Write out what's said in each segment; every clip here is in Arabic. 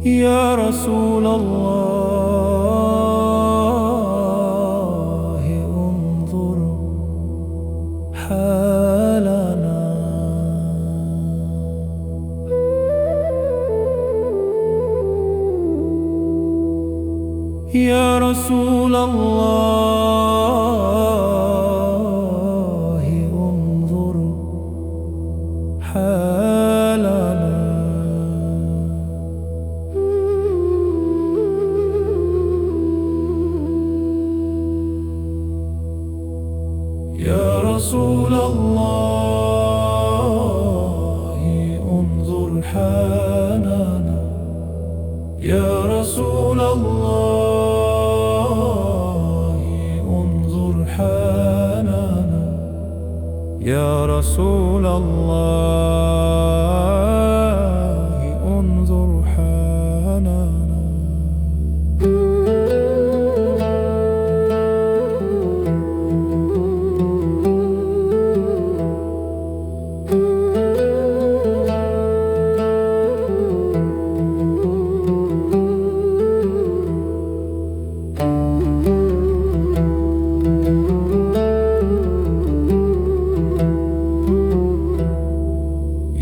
يا رسول الله انظر حالنا. يا رسول الله انظر حالنا. يا رسول الله انظر حالنا. يا رسول الله انظر حالنا. يا رسول الله انظر حالنا.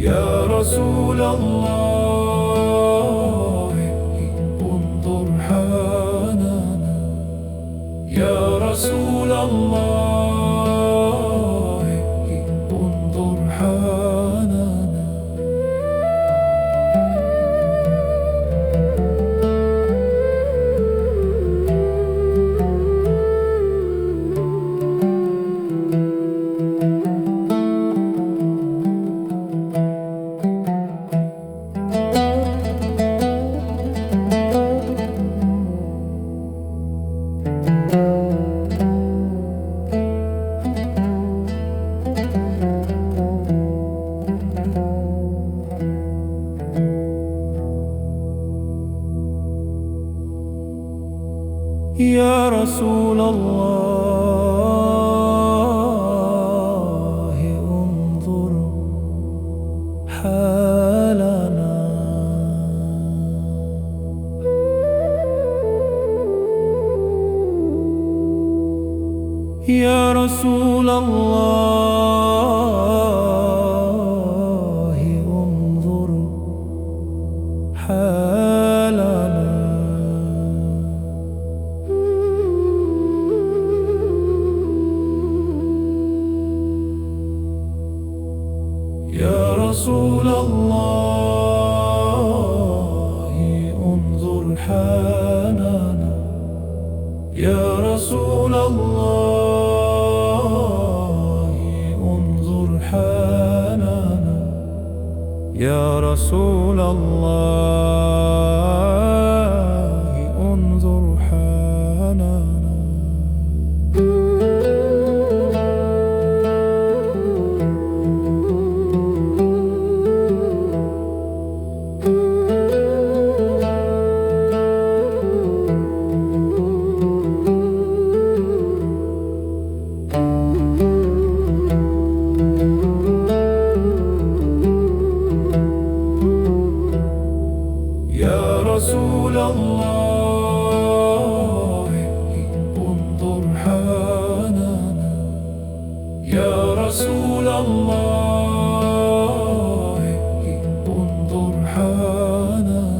يا رسول الله انظر حالنا. يا رسول الله انظر حالنا. يا رسول الله انظر حالنا. يا رسول الله انظر حالنا. يا رسول الله انظر حالنا. يا رسول الله انظر حالنا. يا رسول الله انظر حالنا. يا رسول الله انظر حالنا. يا رسول الله انظر حالنا.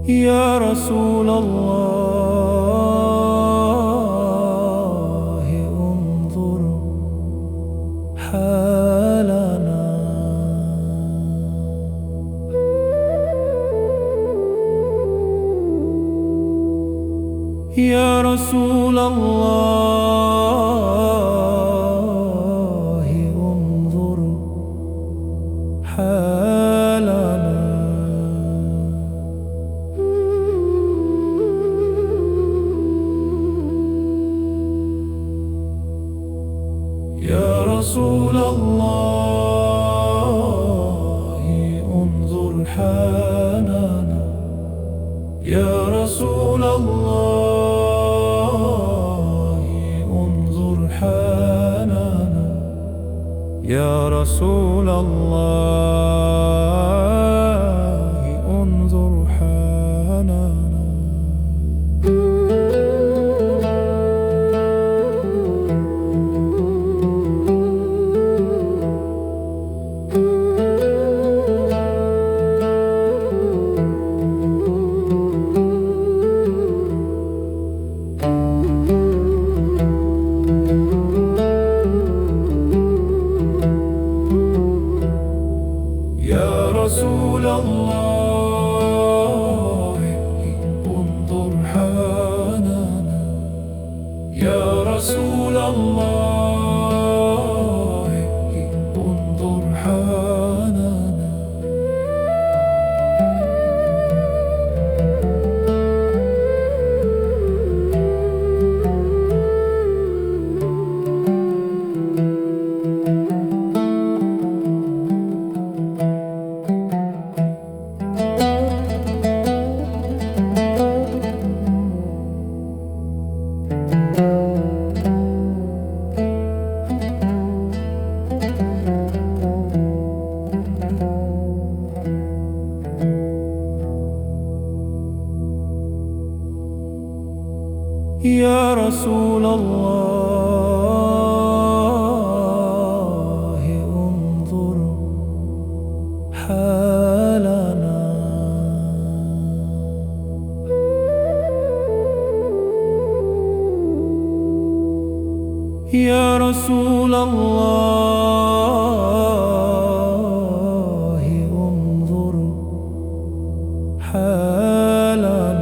يا رسول الله انظر حالنا. يا رسول الله انظر رسول الله انظر حالنا. يا رسول الله انظر حالنا. يا رسول الله انظر حالنا. يا رسول الله انظر حالنا. يا رسول الله انظر حالنا. يا رسول الله انظر حالنا. يا رسول الله انظر حالنا.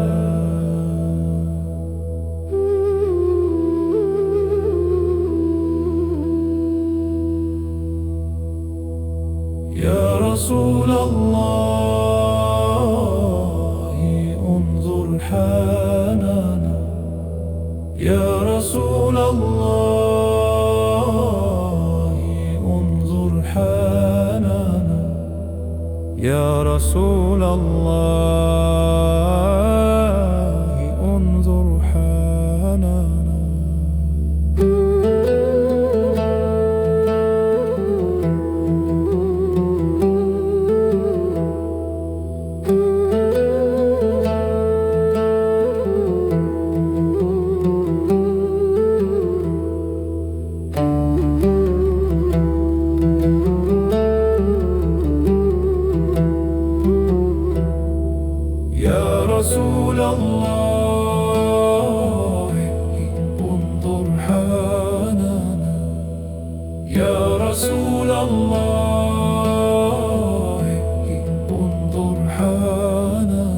يا رسول الله انظر حالنا. يا رسول الله انظر حالنا. يا رسول الله انظر حالنا. يا رسول الله انظر حالنا. يا رسول الله انظر حالنا.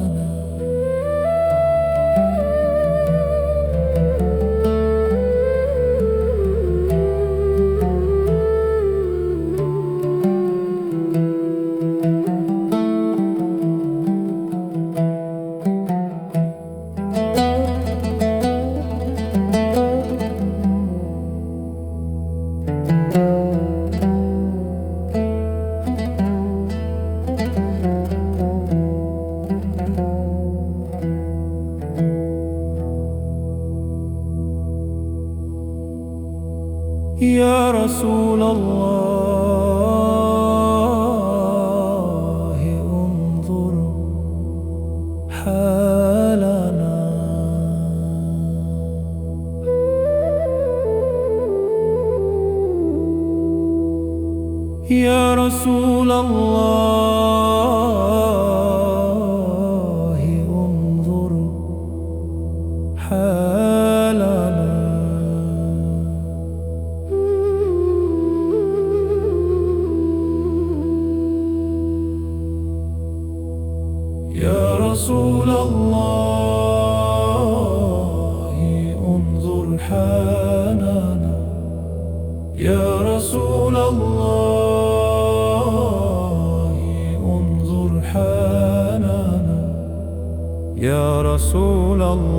يا رسول الله انظر حالنا. يا رسول الله انظر حالنا. يا رسول الله انظر حالنا. يا رسول الله انظر حالنا. يا رسول الله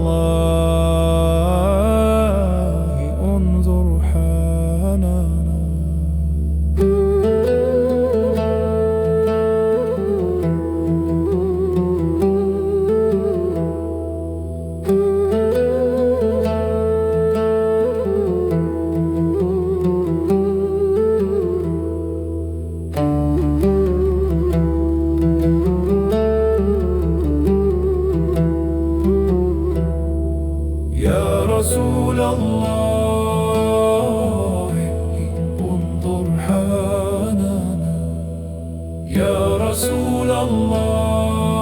انظر حالنا. رسول الله انظر حنانا، يا رسول الله